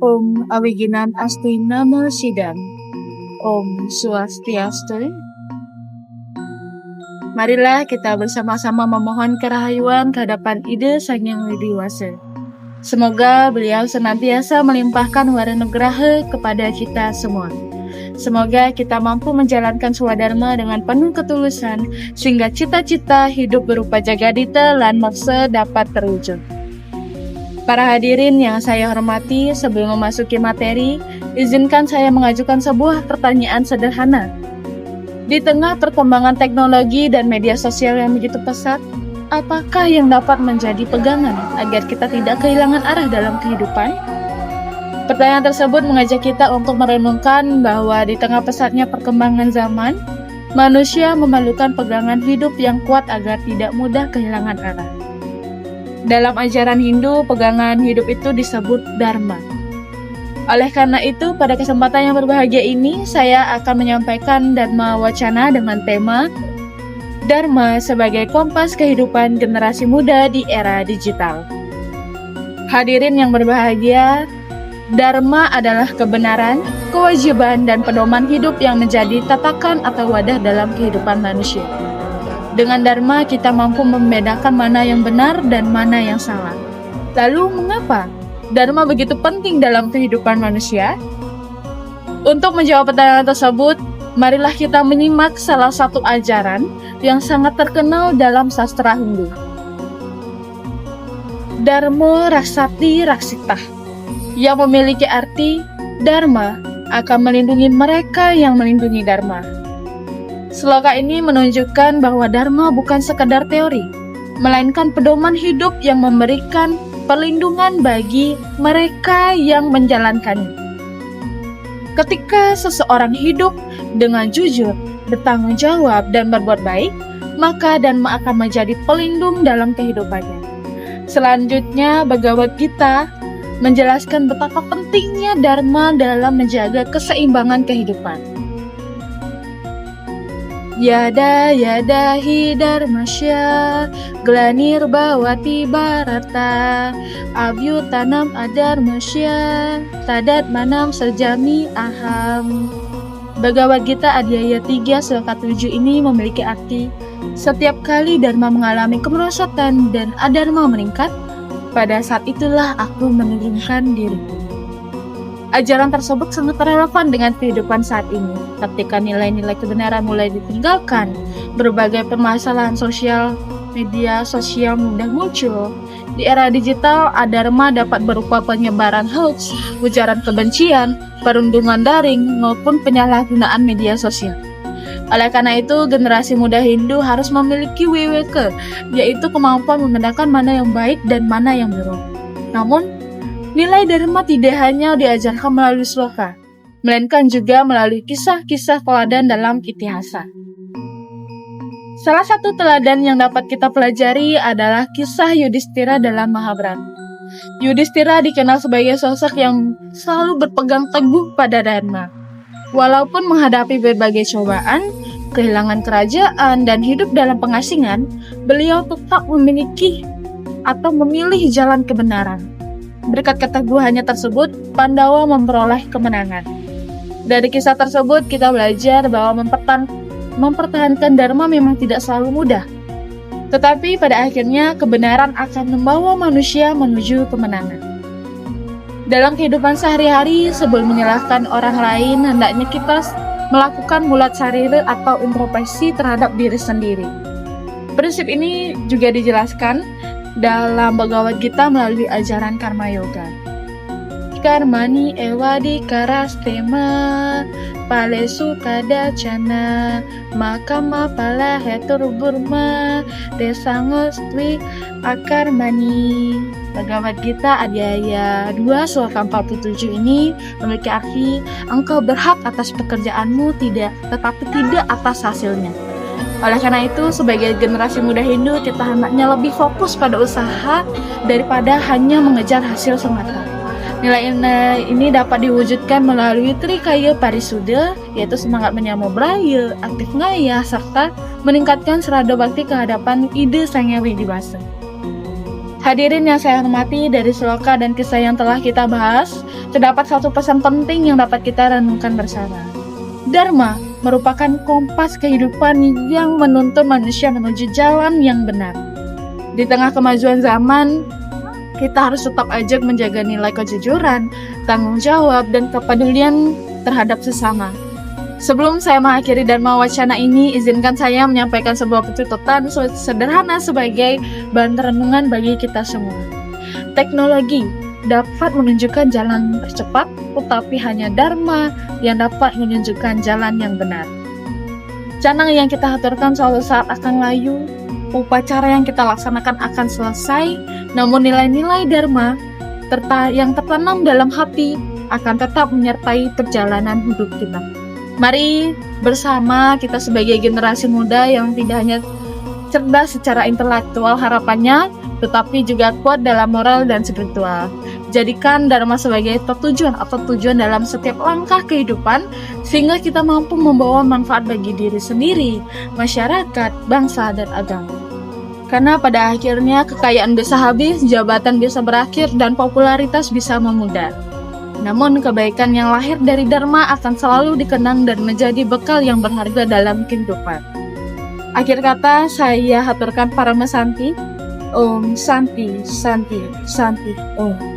Om Awiginan Asti Namo Sidam. Om Swastiastu. Marilah kita bersama-sama memohon kerahayuan kehadapan Ide Sang Hyang Widi Wasa. Semoga beliau senantiasa melimpahkan waranugraha kepada kita semua. Semoga kita mampu menjalankan swadharma dengan penuh ketulusan, sehingga cita-cita hidup berupa Jagadita lan moksa dapat terwujud. Para hadirin yang saya hormati, sebelum memasuki materi, izinkan saya mengajukan sebuah pertanyaan sederhana. Di tengah perkembangan teknologi dan media sosial yang begitu pesat, apakah yang dapat menjadi pegangan agar kita tidak kehilangan arah dalam kehidupan? Pertanyaan tersebut mengajak kita untuk merenungkan bahwa di tengah pesatnya perkembangan zaman, manusia memerlukan pegangan hidup yang kuat agar tidak mudah kehilangan arah. Dalam ajaran Hindu, pegangan hidup itu disebut Dharma. Oleh karena itu, pada kesempatan yang berbahagia ini, saya akan menyampaikan Dharma Wacana dengan tema Dharma sebagai kompas kehidupan generasi muda di era digital. Hadirin yang berbahagia, Dharma adalah kebenaran, kewajiban, dan pedoman hidup yang menjadi tatakan atau wadah dalam kehidupan manusia. Dengan Dharma, kita mampu membedakan mana yang benar dan mana yang salah. Lalu, mengapa Dharma begitu penting dalam kehidupan manusia? Untuk menjawab pertanyaan tersebut, marilah kita menyimak salah satu ajaran yang sangat terkenal dalam sastra Hindu. Dharma Raksati Raksitah, yang memiliki arti Dharma akan melindungi mereka yang melindungi Dharma. Sloka ini menunjukkan bahwa Dharma bukan sekadar teori, melainkan pedoman hidup yang memberikan perlindungan bagi mereka yang menjalankannya. Ketika seseorang hidup dengan jujur, bertanggung jawab, dan berbuat baik, maka Dharma akan menjadi pelindung dalam kehidupannya. Selanjutnya, Bhagavad Gita menjelaskan betapa pentingnya Dharma dalam menjaga keseimbangan kehidupan. Yada yada hi dharmasya glanirбhavати bharata abhyutanam adharmasya tadat manam serjami aham. Bhagavad Gita Adhyaya 3 sloka 7 ini memiliki arti setiap kali Dharma mengalami kemerosotan dan adharma meningkat, pada saat itulah aku menurunkan diriku. Ajaran tersebut sangat relevan dengan kehidupan saat ini. Ketika nilai-nilai kebenaran mulai ditinggalkan, berbagai permasalahan sosial, media sosial mudah muncul. Di era digital, adharma dapat berupa penyebaran hoax, ujaran kebencian, perundungan daring, maupun penyalahgunaan media sosial. Oleh karena itu, generasi muda Hindu harus memiliki WWK, yaitu kemampuan membedakan mana yang baik dan mana yang buruk. Namun, nilai Dharma tidak hanya diajarkan melalui sloka, melainkan juga melalui kisah-kisah teladan dalam itihasa. Salah satu teladan yang dapat kita pelajari adalah kisah Yudhistira dalam Mahabharata. Yudhistira dikenal sebagai sosok yang selalu berpegang teguh pada Dharma. Walaupun menghadapi berbagai cobaan, kehilangan kerajaan, dan hidup dalam pengasingan, beliau tetap memilih jalan kebenaran. Berkat keteguhannya tersebut, Pandawa memperoleh kemenangan. Dari kisah tersebut, kita belajar bahwa mempertahankan Dharma memang tidak selalu mudah. Tetapi pada akhirnya, kebenaran akan membawa manusia menuju kemenangan. Dalam kehidupan sehari-hari, sebelum menyalahkan orang lain, hendaknya kita melakukan mulat sarira atau introspeksi terhadap diri sendiri. Prinsip ini juga dijelaskan dalam Bhagavad Gita melalui ajaran Karma Yoga. Karmani ewadi karastema palesu kadacana makama pala hetur burma desangostwi akarmani. Bhagavad Gita Adhyaya 2 sloka 47 ini memiliki arti engkau berhak atas pekerjaanmu tetapi tidak atas hasilnya. Oleh karena itu, sebagai generasi muda Hindu, kita hendaknya lebih fokus pada usaha daripada hanya mengejar hasil semata. Nilai-nilai ini dapat diwujudkan melalui Trikaya Parisuddha, yaitu semangat menyamo braya, aktif ngaya, serta meningkatkan serada bakti kehadapan Ide Sang Hyang Widi Wasa. Hadirin yang saya hormati, dari sloka dan kisah yang telah kita bahas, terdapat satu pesan penting yang dapat kita renungkan bersama. Dharma merupakan kompas kehidupan yang menuntun manusia menuju jalan yang benar. Di tengah kemajuan zaman, kita harus tetap ajak menjaga nilai kejujuran, tanggung jawab, dan kepedulian terhadap sesama. Sebelum saya mengakhiri Dharma Wacana ini, izinkan saya menyampaikan sebuah tuntutan sederhana sebagai bahan renungan bagi kita semua. Teknologi dapat menunjukkan jalan tercepat, tetapi hanya Dharma yang dapat menunjukkan jalan yang benar. Canang yang kita haturkan suatu saat akan layu, upacara yang kita laksanakan akan selesai, namun nilai-nilai Dharma yang tertanam dalam hati akan tetap menyertai perjalanan hidup kita. Mari bersama kita sebagai generasi muda yang tidak hanya cerdas secara intelektual harapannya, tetapi juga kuat dalam moral dan spiritual. Jadikan Dharma sebagai tujuan dalam setiap langkah kehidupan, sehingga kita mampu membawa manfaat bagi diri sendiri, masyarakat, bangsa, dan agama. Karena pada akhirnya kekayaan bisa habis, jabatan bisa berakhir, dan popularitas bisa memudar. Namun kebaikan yang lahir dari Dharma akan selalu dikenang dan menjadi bekal yang berharga dalam kehidupan. Akhir kata, saya haturkan Parama Santi. Om Santi, Santi, Santi, Om.